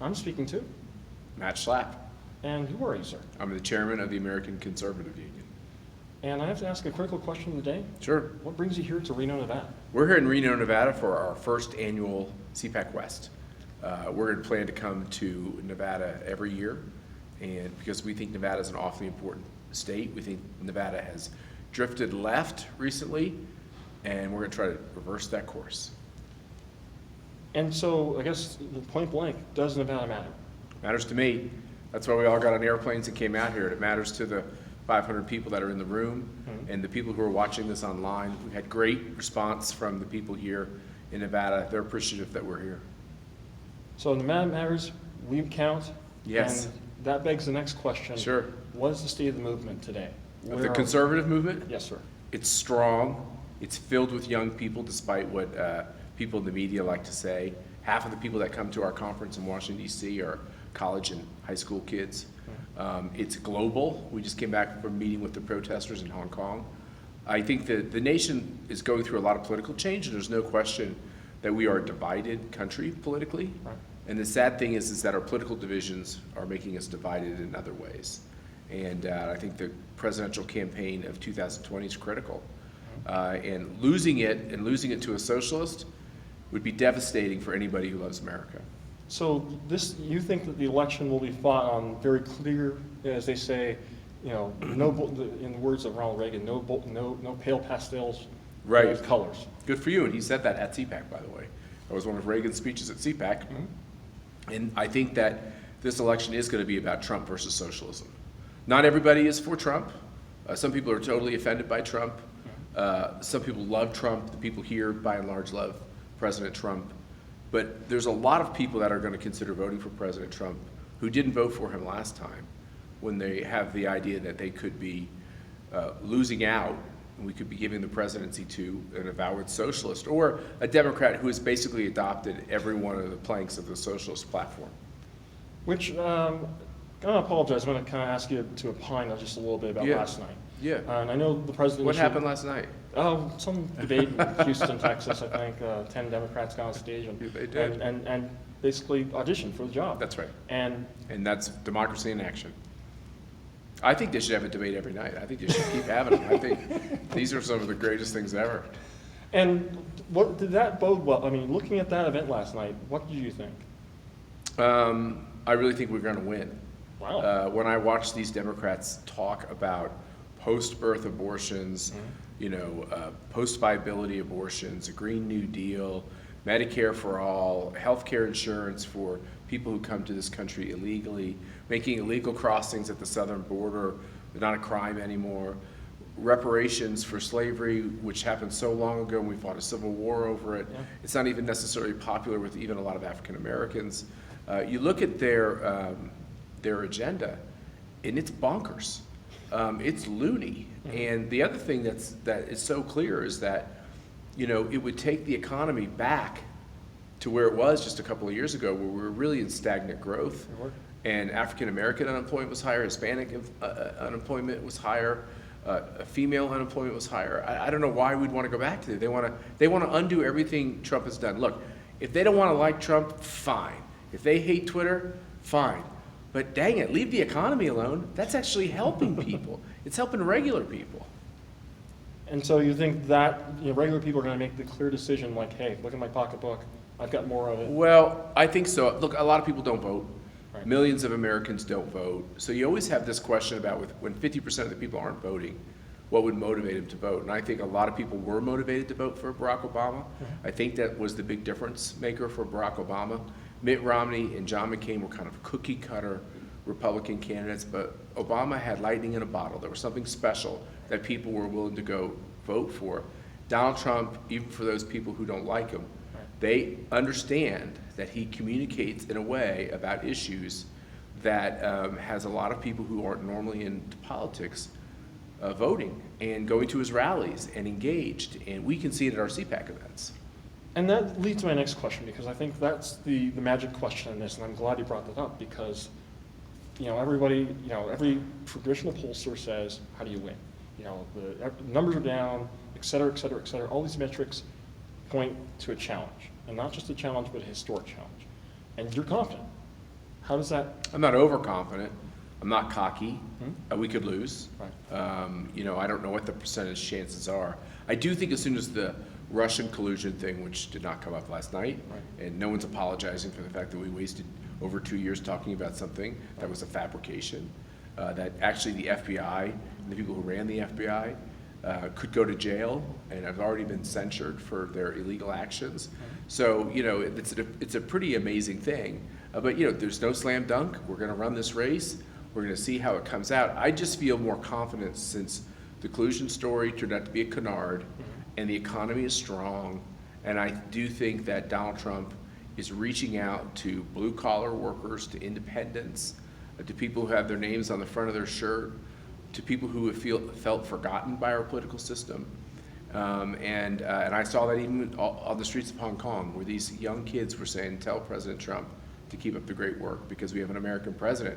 I'm speaking to. Matt Schlapp. And who are you, sir? I'm the chairman of the American Conservative Union. And I have to ask a critical question of the day. Sure. What brings you here to Reno, Nevada? We're here in Reno, Nevada for our first annual CPAC West. We're going to plan to come to Nevada every year, and because we think Nevada is an awfully important state. We think Nevada has drifted left recently, and we're going to try to reverse that course. And so, I guess, point blank, does Nevada matter? Matters to me. That's why we all got on airplanes and came out here. It matters to the 500 people that are in the room and the people who are watching this online. We had great response from the people here in Nevada. They're appreciative that we're here. So Nevada matters, we count. Yes. And that begs the next question. Sure. What is the state of the movement today? Of the conservative movement? Yes, sir. It's strong. It's filled with young people, despite what people in the media like to say. Half of the people that come to our conference in Washington, D.C. are college and high school kids. It's global. We just came back from a meeting with the protesters in Hong Kong. I think that the nation is going through a lot of political change, and there's no question that we are a divided country politically. Right. And the sad thing is that our political divisions are making us divided in other ways. And I think the presidential campaign of 2020 is critical. And losing it to a socialist would be devastating for anybody who loves America. So you think that the election will be fought on very clear, as they say, no, in the words of Ronald Reagan, no pale pastels, Right. colors. Good for you, and he said that at CPAC, by the way. That was one of Reagan's speeches at CPAC. And I think that this election is going to be about Trump versus socialism. Not everybody is for Trump. Some people are totally offended by Trump. Some people love Trump. The people here, by and large, love President Trump. But there's a lot of people that are going to consider voting for President Trump who didn't vote for him last time, when they have the idea that they could be losing out, and we could be giving the presidency to an avowed socialist or a Democrat who has basically adopted every one of the planks of the socialist platform. Which, I'm going to apologize. I'm going to kind of ask you to opine just a little bit about last night. Yeah. And I know the president. What happened last night? Some debate in Houston, Texas. I think 10 Democrats got on stage They did. and basically auditioned for the job. That's right. And that's democracy in action. I think they should have a debate every night. I think they should keep having them. I think these are some of the greatest things ever. And what did that bode well? I mean, looking at that event last night, what did you think? I really think we're going to win. Wow. When I watch these Democrats talk about post-birth abortions, post-viability abortions, a Green New Deal, Medicare for all, health care insurance for people who come to this country illegally, making illegal crossings at the southern border not a crime anymore, reparations for slavery, which happened so long ago and we fought a civil war over it. Yeah. It's not even necessarily popular with even a lot of African Americans. You look at their agenda, and it's bonkers. It's loony. And the other thing that is so clear is that, it would take the economy back to where it was just a couple of years ago, where we were really in stagnant growth. And African American unemployment was higher, Hispanic unemployment was higher, female unemployment was higher. I don't know why we'd want to go back to it. They want to undo everything Trump has done. Look, if they don't want to like Trump, fine. If they hate Twitter, fine. But dang it, leave the economy alone. That's actually helping people. It's helping regular people. And so you think that regular people are going to make the clear decision, like, hey, look at my pocketbook, I've got more of it. Well, I think so. Look, a lot of people don't vote. Right. Millions of Americans don't vote. So you always have this question about when 50% of the people aren't voting, what would motivate them to vote? And I think a lot of people were motivated to vote for Barack Obama. I think that was the big difference maker for Barack Obama. Mitt Romney and John McCain were kind of cookie cutter Republican candidates, but Obama had lightning in a bottle. There was something special that people were willing to go vote for. Donald Trump, even for those people who don't like him, they understand that he communicates in a way about issues that has a lot of people who aren't normally into politics voting and going to his rallies and engaged. And we can see it at our CPAC events. And that leads to my next question, because I think that's the magic question in this, and I'm glad you brought that up, because everybody, every traditional pollster says, how do you win? The numbers are down, et cetera, et cetera, et cetera. All these metrics point to a challenge, and not just a challenge, but a historic challenge. And you're confident. How does that? I'm not overconfident. I'm not cocky. Hmm? We could lose. Right. You know, I don't know what the percentage chances are. I do think as soon as the Russian collusion thing, which did not come up last night, Right. and no one's apologizing for the fact that we wasted over 2 years talking about something that was a fabrication, that actually the FBI and the people who ran the FBI could go to jail and have already been censured for their illegal actions. So, you know, it's a pretty amazing thing. But, you know, there's no slam dunk. We're going to run this race. We're going to see how it comes out. I just feel more confident since the collusion story turned out to be a canard, and the economy is strong. And I do think that Donald Trump is reaching out to blue-collar workers, to independents, to people who have their names on the front of their shirt, to people who have felt forgotten by our political system. And I saw that even on the streets of Hong Kong, where these young kids were saying, tell President Trump to keep up the great work, because we have an American president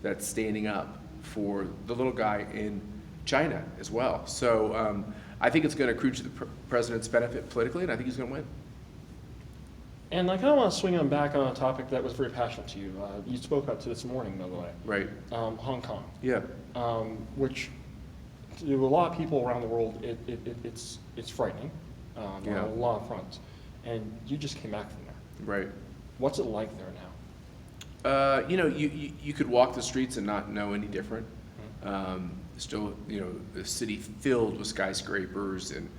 that's standing up for the little guy in China as well. So I think it's going to accrue to the president's benefit politically, and I think he's going to win. And I kind of want to swing on back on a topic that was very passionate to you. You spoke up to this morning, by the way. Right. Hong Kong. Yeah. Which to a lot of people around the world, it's frightening Yeah. on a lot of fronts. And you just came back from there. Right. What's it like there now? You know, you could walk the streets and not know any different. Still, you know, a city filled with skyscrapers and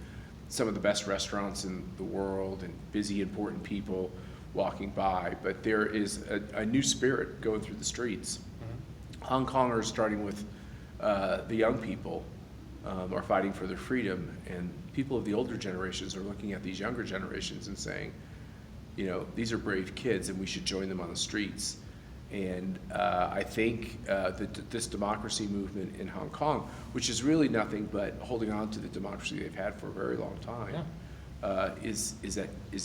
some of the best restaurants in the world and busy, important people walking by. But there is a new spirit going through the streets. Hong Kongers, starting with the young people, are fighting for their freedom. And people of the older generations are looking at these younger generations and saying, you know, these are brave kids and we should join them on the streets. And I think that this democracy movement in Hong Kong, which is really nothing but holding on to the democracy they've had for a very long time, is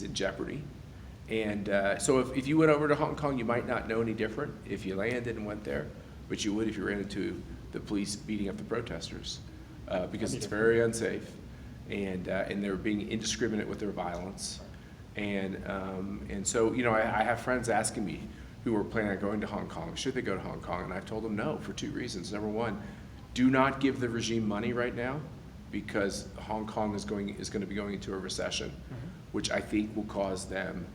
in jeopardy. And so if you went over to Hong Kong, you might not know any different if you landed and went there, but you would if you ran into the police beating up the protesters, because it's very unsafe, and they're being indiscriminate with their violence. And so, you know, I have friends asking me who are planning on going to Hong Kong, should they go to Hong Kong? And I've told them no for two reasons. Number one, do not give the regime money right now, because Hong Kong is going to be going into a recession, which I think will cause them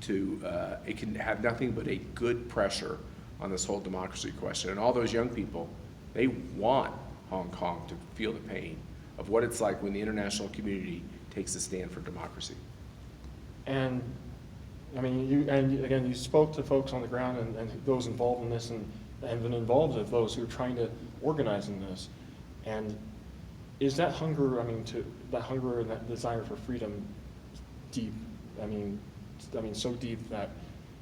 to, it can have nothing but a good pressure on this whole democracy question. And all those young people, they want Hong Kong to feel the pain of what it's like when the international community takes a stand for democracy. And I mean, you spoke to folks on the ground and those involved in this, and been involved with those who are trying to organize in this. And is that hunger, that hunger and that desire for freedom deep? I mean, so deep that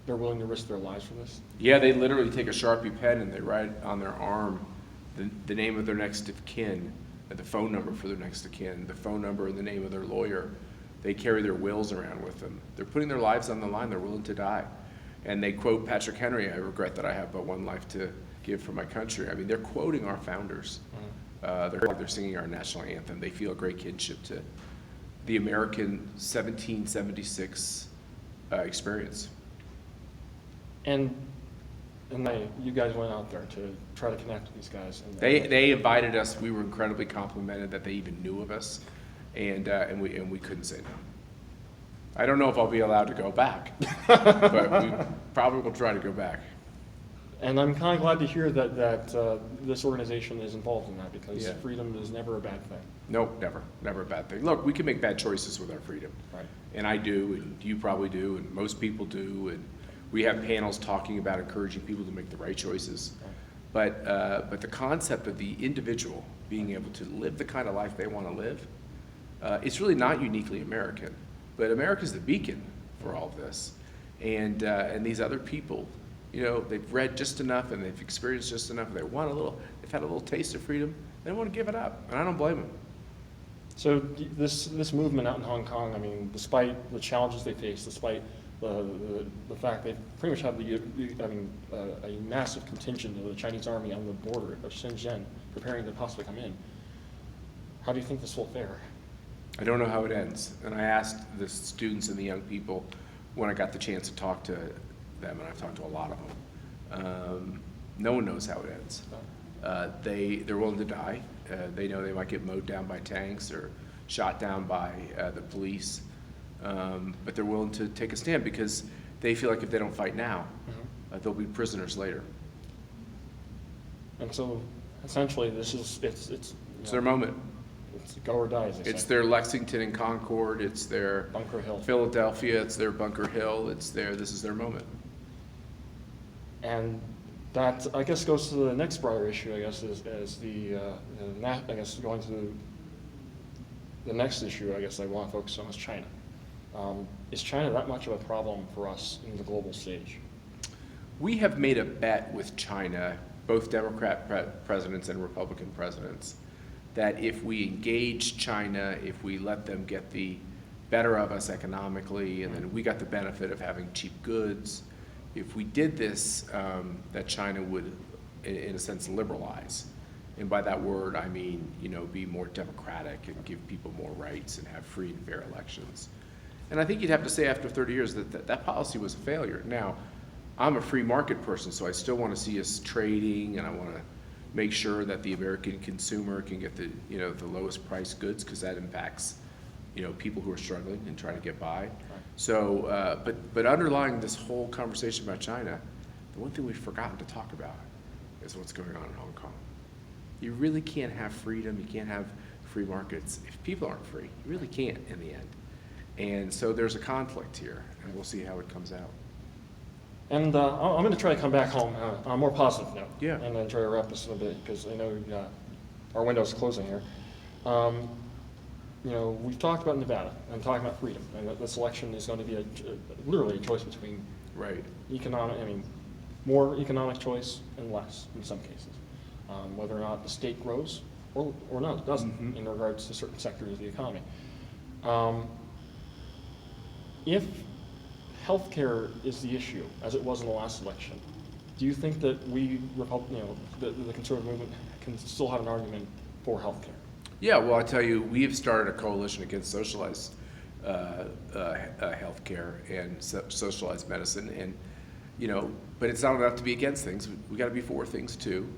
they're willing to risk their lives for this? Yeah, they literally take a Sharpie pen and they write on their arm the name of their next of kin, the phone number for their next of kin, the phone number and the name of their lawyer. They carry their wills around with them. They're putting their lives on the line. They're willing to die. And they quote Patrick Henry, I regret that I have but one life to give for my country. I mean, they're quoting our founders. They're singing our national anthem. They feel a great kinship to the American 1776 experience. And you guys went out there to try to connect with these guys. And They invited us. We were incredibly complimented that they even knew of us. And we couldn't say no. I don't know if I'll be allowed to go back, but we probably will try to go back. And I'm kind of glad to hear that this organization is involved in that, because freedom is never a bad thing. No, never a bad thing. Look, we can make bad choices with our freedom. Right. And I do, and you probably do, and most people do, and we have panels talking about encouraging people to make the right choices. Right. But the concept of the individual being able to live the kind of life they want to live, it's really not uniquely American, but America's the beacon for all of this. And these other people, you know, they've read just enough and they've experienced just enough. They've had a little taste of freedom. They don't want to give it up, and I don't blame them. So this movement out in Hong Kong, I mean, despite the challenges they face, despite the fact they pretty much have a massive contingent of the Chinese army on the border of Shenzhen preparing to possibly come in, how do you think this will fare? I don't know how it ends. And I asked the students and the young people when I got the chance to talk to them, and I've talked to a lot of them, No one knows how it ends. They're willing to die. They know they might get mowed down by tanks or shot down by the police, but they're willing to take a stand because they feel like if they don't fight now, they'll be prisoners later. And so essentially it's Their moment. It's go or die, as they It's say. their Lexington and Concord. It's their Bunker Hill. Philadelphia. It's their Bunker Hill. This is their moment. And that, I guess, goes to the next broader issue, I guess, is I guess going to the next issue, I guess I want to focus on is China. Is China that much of a problem for us in the global stage? We have made a bet with China, both Democrat presidents and Republican presidents, that if we engage China, if we let them get the better of us economically, and then we got the benefit of having cheap goods, if we did this, that China would, in a sense, liberalize. And by that word, I mean, be more democratic and give people more rights and have free and fair elections. And I think you'd have to say after 30 years that policy was a failure. Now, I'm a free market person, so I still want to see us trading, and I want to make sure that the American consumer can get the lowest price goods, because that impacts people who are struggling and trying to get by. Right. So, but underlying this whole conversation about China, the one thing we've forgotten to talk about is what's going on in Hong Kong. You really can't have freedom. You can't have free markets if people aren't free. You really can't in the end. And so there's a conflict here, and we'll see how it comes out. And I'm going to try to come back home on a more positive note. Yeah. And then try to wrap this in a bit, because I know our window's closing here. We've talked about Nevada and talking about freedom, and that this election is going to be literally a choice between Right. more economic choice and less in some cases. Whether or not the state grows or not, it doesn't in regards to certain sectors of the economy. If healthcare is the issue, as it was in the last election, do you think that the conservative movement can still have an argument for healthcare? Yeah, well, I tell you, we have started a coalition against socialized healthcare and socialized medicine, and but it's not enough to be against things. We got to be for things too.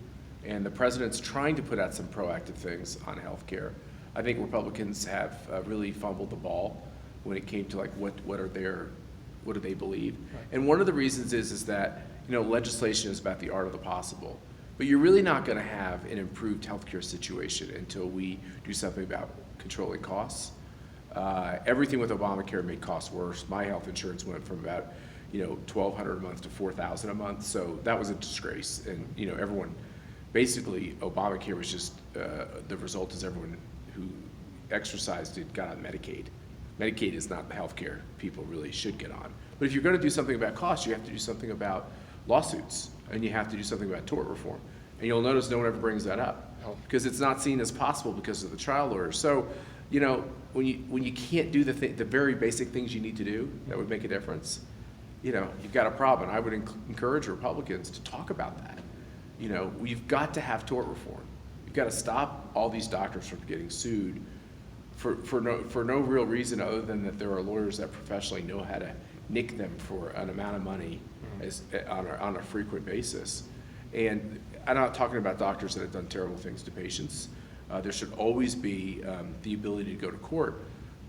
And the president's trying to put out some proactive things on healthcare. I think Republicans have really fumbled the ball when it came to like what do they believe? Right. And one of the reasons is that legislation is about the art of the possible. But you're really not going to have an improved healthcare situation until we do something about controlling costs. Everything with Obamacare made costs worse. My health insurance went from about $1,200 a month to $4,000 a month, so that was a disgrace. And everyone, basically, Obamacare was just the result is everyone who exercised it got on Medicaid. Medicaid is not the healthcare people really should get on. But if you're going to do something about costs, you have to do something about lawsuits, and you have to do something about tort reform. And you'll notice no one ever brings that up because it's not seen as possible because of the trial lawyers. So, when you can't do the very basic things you need to do that would make a difference, you've got a problem. I would encourage Republicans to talk about that. We've got to have tort reform. You've got to stop all these doctors from getting sued for no real reason other than that there are lawyers that professionally know how to nick them for an amount of money on a frequent basis. And I'm not talking about doctors that have done terrible things to patients. There should always be the ability to go to court,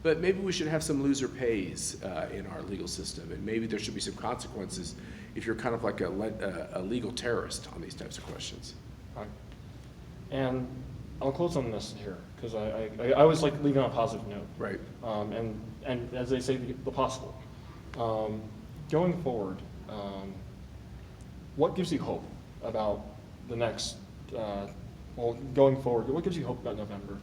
but maybe we should have some loser pays in our legal system, and maybe there should be some consequences if you're kind of like a legal terrorist on these types of questions. Right. And I'll close on this here, because I always like leaving on a positive note. Right. And as they say, the possible. Going forward, what gives you hope about the next, going forward, what gives you hope about November?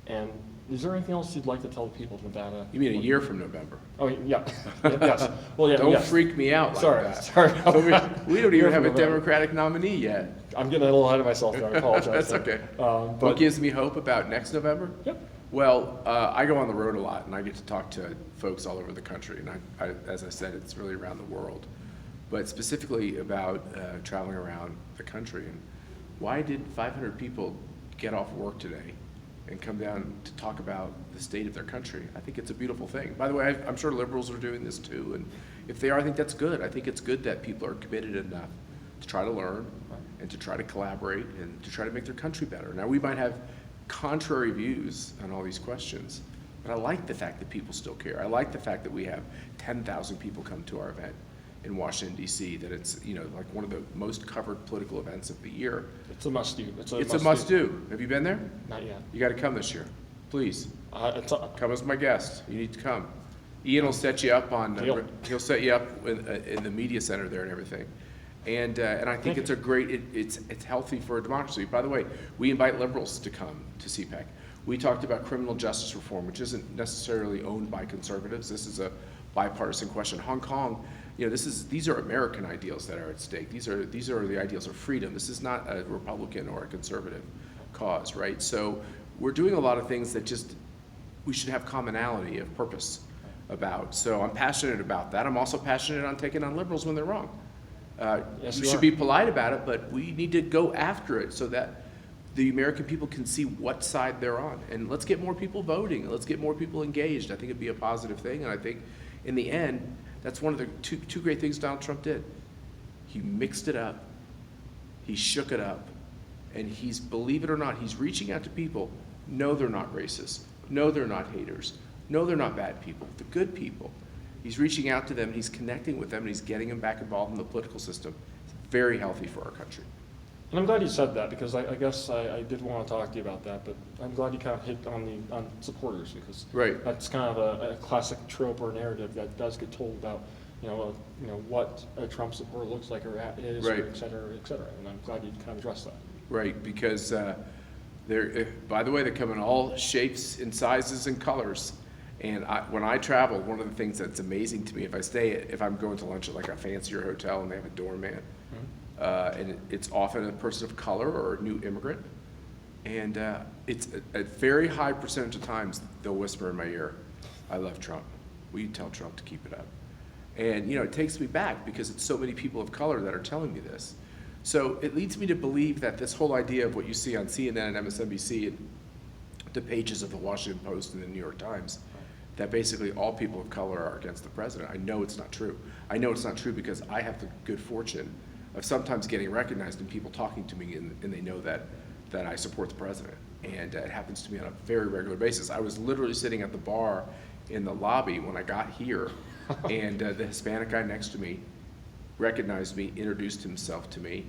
And is there anything else you'd like to tell the people of Nevada? You mean a year from November? Oh, yeah. Yes. Well, yeah. Don't yes. freak me out like Sorry. that. Sorry. We don't even have a November. Democratic nominee yet. I'm getting a little ahead of myself there. I apologize. That's okay. But What gives me hope about next November? Yep. Well, I go on the road a lot, and I get to talk to folks all over the country, and I as I said, it's really around the world. But specifically about traveling around the country, and why did 500 people get off work today and come down to talk about the state of their country? I think it's a beautiful thing. By the way, I'm sure liberals are doing this too, and if they are, I think that's good. I think it's good that people are committed enough to try to learn and to try to collaborate and to try to make their country better. Now, we might have contrary views on all these questions, but I like the fact that people still care. I like the fact that we have 10,000 people come to our event in Washington, D.C., that it's, like one of the most covered political events of the year. It's a must-do. It's a must-do. Have you been there? Not yet. You got to come this year, please. It's Come as my guest. You need to come. Ian will set you up on. Deal. He'll set you up in the media center there and everything. And I think it's a great. It's healthy for a democracy. By the way, we invite liberals to come to CPAC. We talked about criminal justice reform, which isn't necessarily owned by conservatives. This is a bipartisan question. Hong Kong, these are American ideals that are at stake. These are the ideals of freedom. This is not a Republican or a conservative cause, right? So we're doing a lot of things that we should have commonality of purpose about. So I'm passionate about that. I'm also passionate on taking on liberals when they're wrong. Yes, we you should are. be polite about it, but we need to go after it so that the American people can see what side they're on. And let's get more people voting. Let's get more people engaged. I think it'd be a positive thing. And I think in the end, that's one of the two great things Donald Trump did. He mixed it up. He shook it up. And he's, believe it or not, he's reaching out to people. No, they're not racist. No, they're not haters. No, they're not bad people. They're good people. He's reaching out to them, and he's connecting with them, and he's getting them back involved in the political system. It's very healthy for our country. And I'm glad you said that, because I guess I did want to talk to you about that, but I'm glad you kind of hit on supporters, because Right. that's kind of a classic trope or narrative that does get told about, what a Trump supporter looks like or is, Right. or et cetera, and I'm glad you kind of addressed that. Right, because by the way, they come in all shapes and sizes and colors. And when I travel, one of the things that's amazing to me, if I'm going to lunch at like a fancier hotel and they have a doorman, and it's often a person of color or a new immigrant, and it's a very high percentage of times they'll whisper in my ear, "I love Trump. Will you tell Trump to keep it up?" And it takes me back because it's so many people of color that are telling me this. So it leads me to believe that this whole idea of what you see on CNN and MSNBC and the pages of the Washington Post and the New York Times, that basically all people of color are against the president. I know it's not true. I know it's not true because I have the good fortune of sometimes getting recognized and people talking to me and they know that I support the president. And it happens to me on a very regular basis. I was literally sitting at the bar in the lobby when I got here and the Hispanic guy next to me recognized me, introduced himself to me,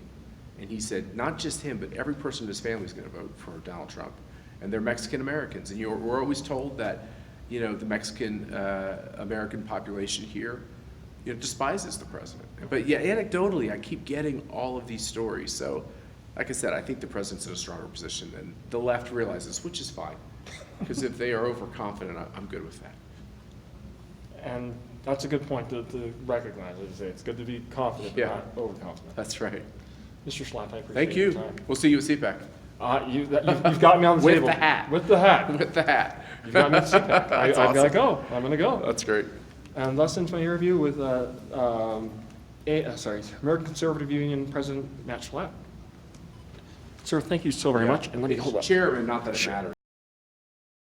and he said, not just him, but every person in his family is going to vote for Donald Trump. And they're Mexican Americans. And we're always told that, the Mexican American population here, despises the president. But yeah, anecdotally, I keep getting all of these stories. So, like I said, I think the president's in a stronger position than the left realizes, which is fine. Because if they are overconfident, I'm good with that. And that's a good point to recognize. It's good to be confident, Yeah. but not overconfident. That's right. Mr. Schlapp, I appreciate Thank your you. time. We'll see you at CPAC. You've got me on the With table. the hat. With the hat. With the hat. You've got me at CPAC. That's I've got to awesome. go. I'm going to go. That's great. And thus ends my interview with American Conservative Union President Matt Schlapp. Sir, thank you so very much. And let me hold up. Chairman, not that it matters.